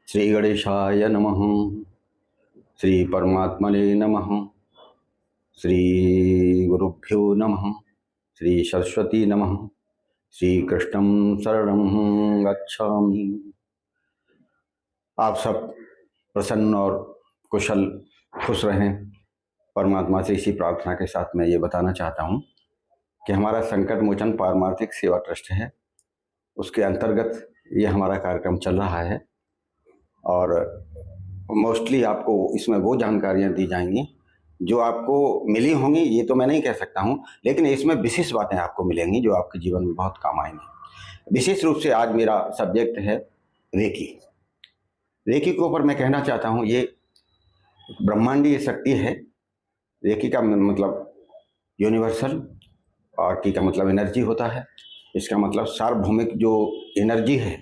श्री गणेशाय नमः। श्री परमात्मने नमः। श्री गुरुभ्यो नमः। श्री सरस्वती नमः। श्री कृष्णं शरणं गच्छामि। आप सब प्रसन्न और कुशल खुश रहें, परमात्मा से इसी प्रार्थना के साथ मैं ये बताना चाहता हूँ कि हमारा संकट मोचन पारमार्थिक सेवा ट्रस्ट है, उसके अंतर्गत ये हमारा कार्यक्रम चल रहा है और मोस्टली आपको इसमें वो जानकारियाँ दी जाएंगी जो आपको मिली होंगी, ये तो मैं नहीं कह सकता हूँ, लेकिन इसमें विशेष बातें आपको मिलेंगी जो आपके जीवन में बहुत काम आएंगी। विशेष रूप से आज मेरा सब्जेक्ट है रेकी। रेकी के ऊपर मैं कहना चाहता हूँ, ये ब्रह्मांडीय शक्ति है। रेकी का मतलब यूनिवर्सल और की का मतलब एनर्जी होता है। इसका मतलब सार्वभौमिक जो एनर्जी है,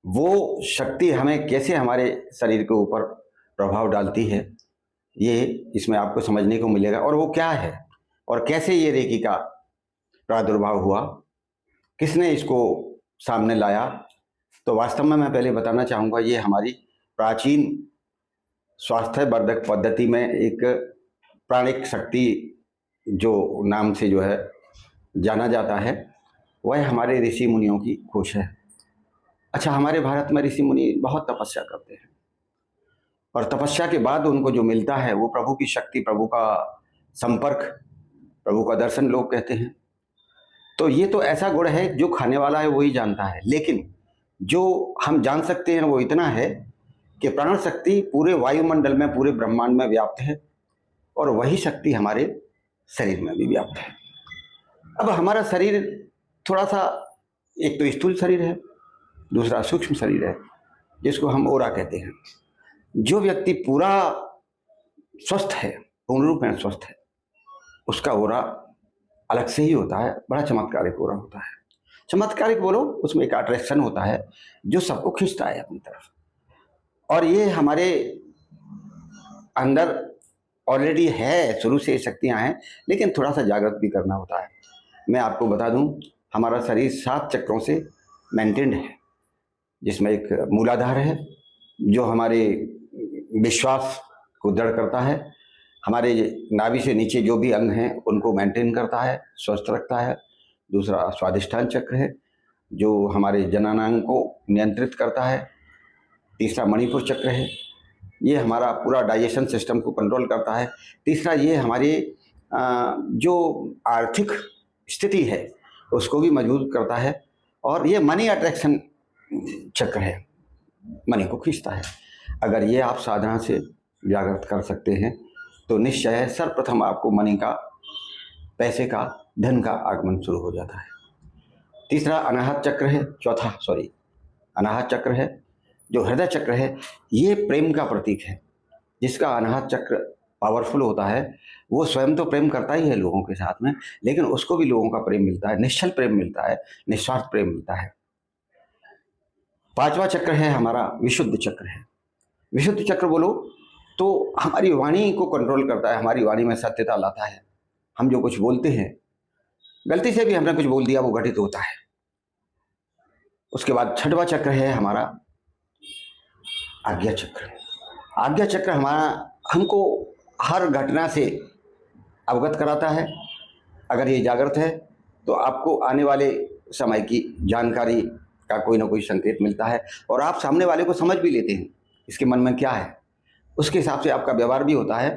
वो शक्ति हमें कैसे हमारे शरीर के ऊपर प्रभाव डालती है, ये इसमें आपको समझने को मिलेगा। और वो क्या है और कैसे ये रेकी का प्रादुर्भाव हुआ, किसने इसको सामने लाया। तो वास्तव में मैं पहले बताना चाहूँगा, ये हमारी प्राचीन स्वास्थ्य वर्धक पद्धति में एक प्राणिक शक्ति जो नाम से जो है जाना जाता है, वह हमारे ऋषि मुनियों की खोज है। अच्छा, हमारे भारत में ऋषि मुनि बहुत तपस्या करते हैं और तपस्या के बाद उनको जो मिलता है वो प्रभु की शक्ति, प्रभु का संपर्क, प्रभु का दर्शन लोग कहते हैं। तो ये तो ऐसा गुण है जो खाने वाला है वही जानता है, लेकिन जो हम जान सकते हैं वो इतना है कि प्राण शक्ति पूरे वायुमंडल में, पूरे ब्रह्मांड में व्याप्त है और वही शक्ति हमारे शरीर में भी व्याप्त है। अब हमारा शरीर थोड़ा सा, एक तो स्थूल शरीर है, दूसरा सूक्ष्म शरीर है जिसको हम ओरा कहते हैं। जो व्यक्ति पूरा स्वस्थ है, पूर्ण रूप में स्वस्थ है, उसका ओरा अलग से ही होता है, बड़ा चमत्कारिक ओरा होता है। चमत्कारिक बोलो, उसमें एक अट्रैक्शन होता है जो सबको खींचता है अपनी तरफ। और ये हमारे अंदर ऑलरेडी है, शुरू से शक्तियां हैं, लेकिन थोड़ा सा जागृत भी करना होता है। मैं आपको बता दूं, हमारा शरीर 7 चक्रों से मेंटेन्ड है, जिसमें एक मूलाधार है जो हमारे विश्वास को दृढ़ करता है, हमारे नाभि से नीचे जो भी अंग हैं उनको मेंटेन करता है, स्वस्थ रखता है। दूसरा स्वादिष्ठान चक्र है जो हमारे जननांग को नियंत्रित करता है। तीसरा मणिपुर चक्र है, ये हमारा पूरा डाइजेशन सिस्टम को कंट्रोल करता है। तीसरा ये हमारी जो आर्थिक स्थिति है उसको भी मजबूत करता है। और ये मनी अट्रैक्शन चक्र है, मनी को खींचता है। अगर ये आप साधना से जागृत कर सकते हैं तो निश्चय सर्वप्रथम आपको मनी का, पैसे का, धन का आगमन शुरू हो जाता है। तीसरा अनाहत चक्र है, अनाहत चक्र है जो हृदय चक्र है, ये प्रेम का प्रतीक है। जिसका अनाहत चक्र पावरफुल होता है वो स्वयं तो प्रेम करता ही है लोगों के साथ में, लेकिन उसको भी लोगों का प्रेम मिलता है, निश्चल प्रेम मिलता है, निस्वार्थ प्रेम मिलता है। 5वां चक्र है हमारा विशुद्ध चक्र है। विशुद्ध चक्र बोलो तो हमारी वाणी को कंट्रोल करता है, हमारी वाणी में सत्यता लाता है। हम जो कुछ बोलते हैं, गलती से भी हमने कुछ बोल दिया, वो घटित होता है। उसके बाद 6वां चक्र है हमारा आज्ञा चक्र। आज्ञा चक्र हमारा हमको हर घटना से अवगत कराता है। अगर ये जागृत है तो आपको आने वाले समय की जानकारी का कोई ना कोई संकेत मिलता है और आप सामने वाले को समझ भी लेते हैं इसके मन में क्या है, उसके हिसाब से आपका व्यवहार भी होता है।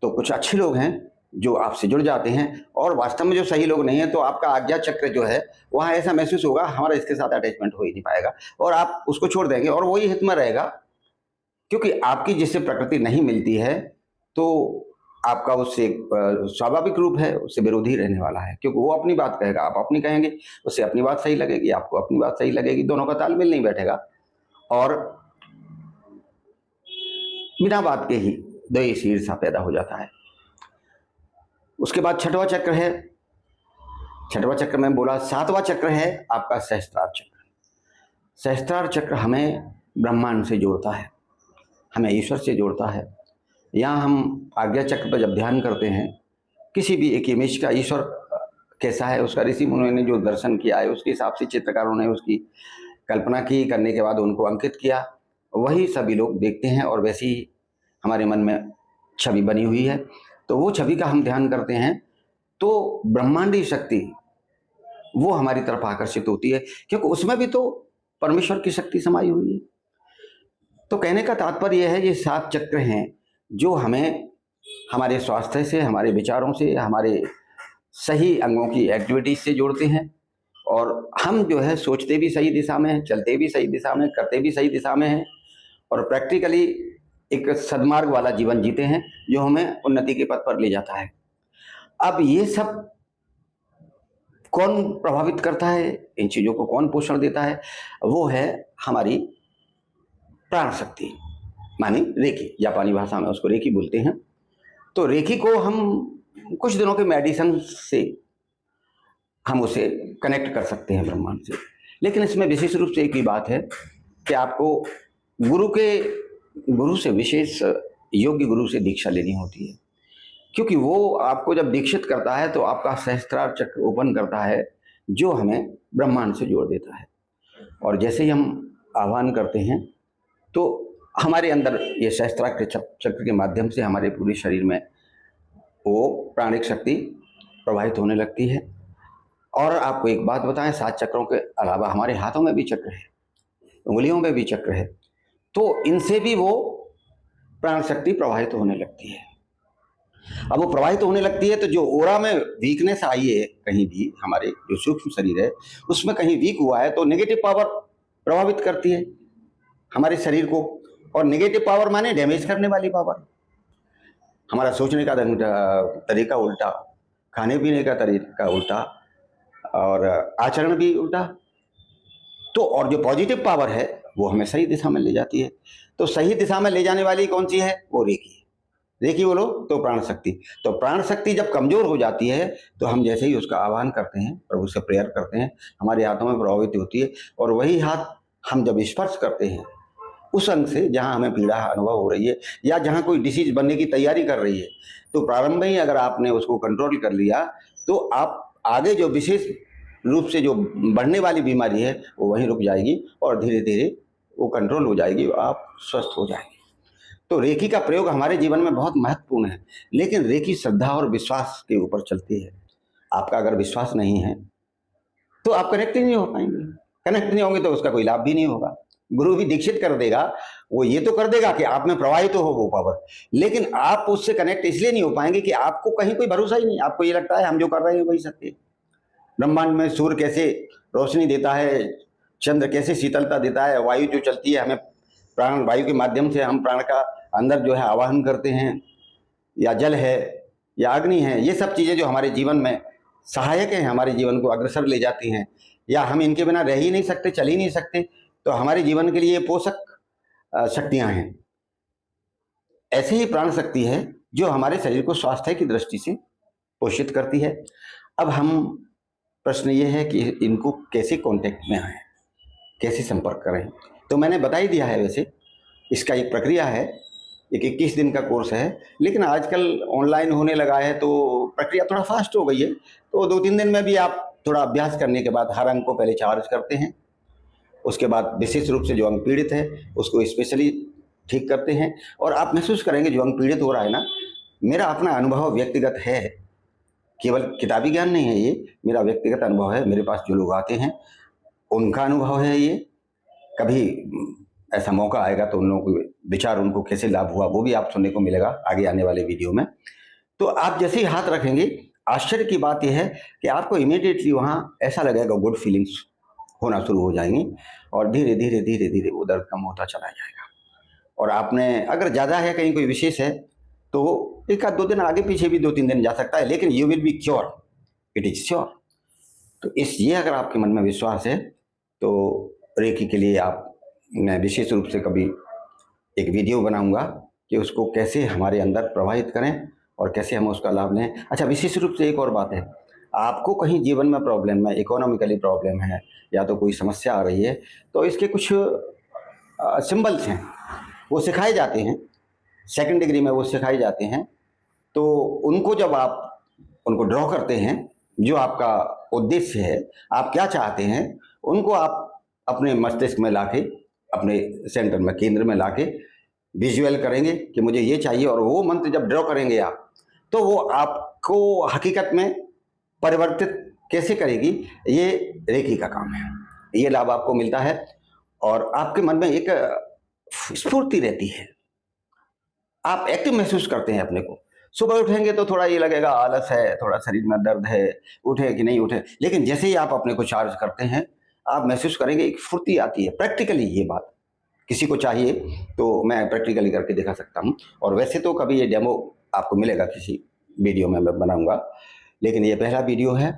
तो कुछ अच्छे लोग हैं जो आपसे जुड़ जाते हैं और वास्तव में जो सही लोग नहीं हैं तो आपका आज्ञा चक्र जो है वहाँ ऐसा महसूस होगा हमारा इसके साथ अटैचमेंट हो ही नहीं पाएगा और आप उसको छोड़ देंगे और वही हित में रहेगा, क्योंकि आपकी जिससे प्रकृति नहीं मिलती है तो आपका उससे स्वाभाविक रूप है उससे विरोधी रहने वाला है। क्योंकि वो अपनी बात कहेगा, आप अपनी कहेंगे, उससे अपनी बात सही लगेगी, आपको अपनी बात सही लगेगी, दोनों का तालमेल नहीं बैठेगा और बिना बात के ही द्वेष ईर्ष्या पैदा हो जाता है। उसके बाद 6वां चक्र है, 6वां चक्र में बोला, 7वां चक्र है आपका सहस्त्रार चक्र। सहस्त्रार चक्र हमें ब्रह्मांड से जोड़ता है, हमें ईश्वर से जोड़ता है। यहाँ हम आज्ञा चक्र पर जब ध्यान करते हैं, किसी भी एक इमेज का ईश्वर कैसा है उसका ऋषि मुनियों ने जो दर्शन किया है उसके हिसाब से चित्रकारों ने उसकी कल्पना की, करने के बाद उनको अंकित किया वही सभी लोग देखते हैं और वैसी ही हमारे मन में छवि बनी हुई है। तो वो छवि का हम ध्यान करते हैं तो ब्रह्मांडीय शक्ति वो हमारी तरफ आकर्षित होती है, क्योंकि उसमें भी तो परमेश्वर की शक्ति समाई हुई है। तो कहने का तात्पर्य यह है, ये 7 चक्र हैं जो हमें हमारे स्वास्थ्य से, हमारे विचारों से, हमारे सही अंगों की एक्टिविटीज से जोड़ते हैं, और हम जो है सोचते भी सही दिशा में हैं, चलते भी सही दिशा में, करते भी सही दिशा में हैं, और प्रैक्टिकली एक सद्मार्ग वाला जीवन जीते हैं जो हमें उन्नति के पथ पर ले जाता है। अब ये सब कौन प्रभावित करता है, इन चीजों को कौन पोषण देता है? वो है हमारी प्राण शक्ति, मानी रेकी। जापानी भाषा में उसको रेकी बोलते हैं। तो रेकी को हम कुछ दिनों के मेडिसिन से हम उसे कनेक्ट कर सकते हैं ब्रह्मांड से, लेकिन इसमें विशेष रूप से एक ही बात है कि आपको गुरु से, विशेष योग्य गुरु से दीक्षा लेनी होती है, क्योंकि वो आपको जब दीक्षित करता है तो आपका सहस्त्रार चक्र ओपन करता है जो हमें ब्रह्मांड से जोड़ देता है। और जैसे ही हम आह्वान करते हैं तो हमारे अंदर ये सहस्त्रार चक्र के माध्यम से हमारे पूरे शरीर में वो प्राणिक शक्ति प्रवाहित होने लगती है। और आपको एक बात बताएं, 7 चक्रों के अलावा हमारे हाथों में भी चक्र है, उंगलियों में भी चक्र है, तो इनसे भी वो प्राण शक्ति प्रवाहित होने लगती है। अब वो प्रवाहित होने लगती है तो जो ओरा में वीकनेस आई है, कहीं भी हमारे जो सूक्ष्म शरीर है उसमें कहीं वीक हुआ है, तो नेगेटिव पावर प्रभावित करती है हमारे शरीर को। और नेगेटिव पावर माने डैमेज करने वाली पावर। हमारा सोचने का तरीका उल्टा, खाने पीने का तरीका उल्टा, और आचरण भी उल्टा। तो और जो पॉजिटिव पावर है वो हमें सही दिशा में ले जाती है। तो सही दिशा में ले जाने वाली कौन सी है? वो रेकी। रेकी बोलो तो प्राण शक्ति। तो प्राण शक्ति जब कमजोर हो जाती है तो हम जैसे ही उसका आह्वान करते हैं, प्रभु से प्रेयर करते हैं, हमारे हाथों में प्रभावित होती है, और वही हाथ हम जब स्पर्श करते हैं उस अंग से जहां हमें पीड़ा अनुभव हो रही है या जहां कोई डिसीज बनने की तैयारी कर रही है, तो प्रारंभ में ही अगर आपने उसको कंट्रोल कर लिया तो आप आगे जो विशेष रूप से जो बढ़ने वाली बीमारी है वो वहीं रुक जाएगी और धीरे धीरे वो कंट्रोल हो जाएगी, आप स्वस्थ हो जाएंगे। तो रेकी का प्रयोग हमारे जीवन में बहुत महत्वपूर्ण है, लेकिन रेकी श्रद्धा और विश्वास के ऊपर चलती है। आपका अगर विश्वास नहीं है तो आप कनेक्ट ही नहीं हो पाएंगे। कनेक्ट नहीं होंगे तो उसका कोई लाभ भी नहीं होगा। गुरु भी दीक्षित कर देगा, वो ये तो कर देगा कि आप में प्रवाहित तो हो वो पावर, लेकिन आप उससे कनेक्ट इसलिए नहीं हो पाएंगे कि आपको कहीं कोई भरोसा ही नहीं। आपको ये लगता है हम जो कर रहे हैं वही सत्य है। ब्रह्मांड में सूर्य कैसे रोशनी देता है, चंद्र कैसे शीतलता देता है, वायु जो चलती है, हमें प्राण वायु के माध्यम से हम प्राण का अंदर जो है आवाहन करते हैं, या जल है या अग्नि है, ये सब चीज़ें जो हमारे जीवन में सहायक हैं, हमारे जीवन को अग्रसर ले जाती हैं, या हम इनके बिना रह ही नहीं सकते, चल ही नहीं सकते, तो हमारे जीवन के लिए पोषक शक्तियां हैं। ऐसे ही प्राण शक्ति है जो हमारे शरीर को स्वास्थ्य की दृष्टि से पोषित करती है। अब हम प्रश्न ये है कि इनको कैसे कांटेक्ट में आए, कैसे संपर्क करें। तो मैंने बता ही दिया है, वैसे इसका एक प्रक्रिया है, एक 21 दिन का कोर्स है, लेकिन आजकल ऑनलाइन होने लगा है तो प्रक्रिया थोड़ा फास्ट हो गई है। तो 2-3 दिन में भी आप थोड़ा अभ्यास करने के बाद हर अंग को पहले चार्ज करते हैं, उसके बाद विशेष रूप से जो अंग पीड़ित है उसको स्पेशली ठीक करते हैं, और आप महसूस करेंगे जो अंग पीड़ित हो रहा है ना, मेरा अपना अनुभव व्यक्तिगत है, केवल किताबी ज्ञान नहीं है, ये मेरा व्यक्तिगत अनुभव है। मेरे पास जो लोग आते हैं उनका अनुभव है ये। कभी ऐसा मौका आएगा तो उन लोगों के विचार, उनको कैसे लाभ हुआ, वो भी आप सुनने को मिलेगा आगे आने वाले वीडियो में। तो आप जैसे ही हाथ रखेंगे, आश्चर्य की बात यह है कि आपको इमीडिएटली वहाँ ऐसा लगेगा गुड फीलिंग्स होना शुरू हो जाएंगी, और धीरे धीरे धीरे धीरे वो दर्द कम होता चला जाएगा। और आपने अगर ज़्यादा है, कहीं कोई विशेष है, तो 1-2 दिन आगे पीछे भी 2-3 दिन जा सकता है, लेकिन you will be cure, it is sure. तो ये अगर आपके मन में विश्वास है तो रेकी के लिए मैं विशेष रूप से कभी एक वीडियो बनाऊंगा कि उसको कैसे हमारे अंदर प्रवाहित करें और कैसे हम उसका लाभ लें। अच्छा, विशेष रूप से एक और बात है, आपको कहीं जीवन में प्रॉब्लम है, इकोनॉमिकली प्रॉब्लम है, या तो कोई समस्या आ रही है, तो इसके कुछ सिंबल्स हैं, वो सिखाए जाते हैं, 2nd डिग्री में वो सिखाए जाते हैं। तो उनको जब आप उनको ड्रॉ करते हैं, जो आपका उद्देश्य है, आप क्या चाहते हैं, उनको आप अपने मस्तिष्क में लाके अपने सेंटर में, केंद्र में लाके विजुअल करेंगे कि मुझे ये चाहिए, और वो मंत्र जब ड्रॉ करेंगे आप, तो वो आपको हकीकत में परिवर्तित कैसे करेगी, ये रेकी का काम है। ये लाभ आपको मिलता है और आपके मन में एक स्फूर्ति रहती है, आप एक्टिव महसूस करते हैं अपने को। सुबह उठेंगे तो थोड़ा ये लगेगा आलस है, थोड़ा शरीर में दर्द है, उठे कि नहीं उठे, लेकिन जैसे ही आप अपने को चार्ज करते हैं, आप महसूस करेंगे एक फुर्ती आती है। प्रैक्टिकली ये बात किसी को चाहिए तो मैं प्रैक्टिकली करके दिखा सकता हूँ, और वैसे तो कभी ये डेमो आपको मिलेगा किसी वीडियो में मैं बनाऊंगा, लेकिन ये पहला वीडियो है।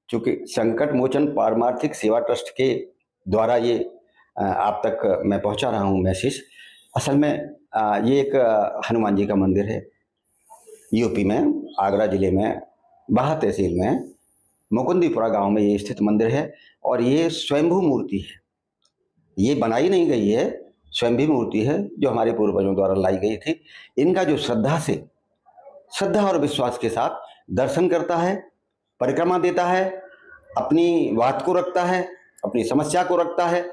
चूंकि संकट मोचन पारमार्थिक सेवा ट्रस्ट के द्वारा ये आप तक मैं पहुंचा रहा हूँ मैसेज। असल में ये एक हनुमान जी का मंदिर है, यूपी में, आगरा जिले में, बाहा तहसील में, मुकुंदीपुरा गांव में ये स्थित मंदिर है। और ये स्वयंभू मूर्ति है, ये बनाई नहीं गई है, स्वयंभू मूर्ति है जो हमारे पूर्वजों द्वारा लाई गई थी। इनका जो श्रद्धा और विश्वास के साथ दर्शन करता है, परिक्रमा देता है, अपनी बात को रखता है, अपनी समस्या को रखता है,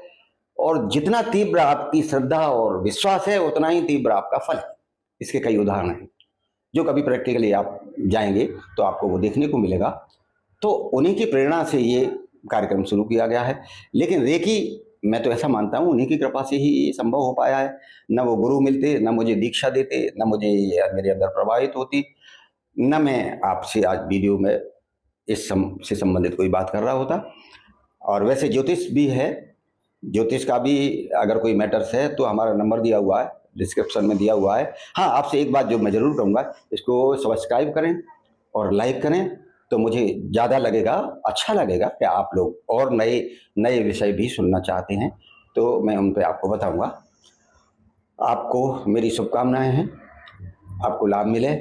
और जितना तीव्र आपकी श्रद्धा और विश्वास है उतना ही तीव्र आपका फल है। इसके कई उदाहरण हैं जो कभी प्रैक्टिकली आप जाएंगे तो आपको वो देखने को मिलेगा। तो उन्हीं की प्रेरणा से ये कार्यक्रम शुरू किया गया है। लेकिन रेकी, मैं तो ऐसा मानता हूँ, उन्हीं की कृपा से ही ये संभव हो पाया है। न वो गुरु मिलते, न मुझे दीक्षा देते, न मुझे मेरे अंदर प्रभावित होती, न मैं आपसे आज वीडियो में से संबंधित कोई बात कर रहा होता। और वैसे ज्योतिष भी है, ज्योतिष का भी अगर कोई मैटर्स है तो हमारा नंबर दिया हुआ है, डिस्क्रिप्शन में दिया हुआ है। हाँ, आपसे एक बात जो मैं ज़रूर कहूँगा, इसको सब्सक्राइब करें और लाइक करें, तो मुझे ज़्यादा लगेगा, अच्छा लगेगा कि आप लोग और नए नए विषय भी सुनना चाहते हैं तो मैं उन पर आपको बताऊँगा। आपको मेरी शुभकामनाएं हैं, आपको लाभ मिले,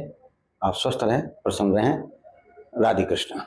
आप स्वस्थ रहें, प्रसन्न रहें। राधे कृष्ण।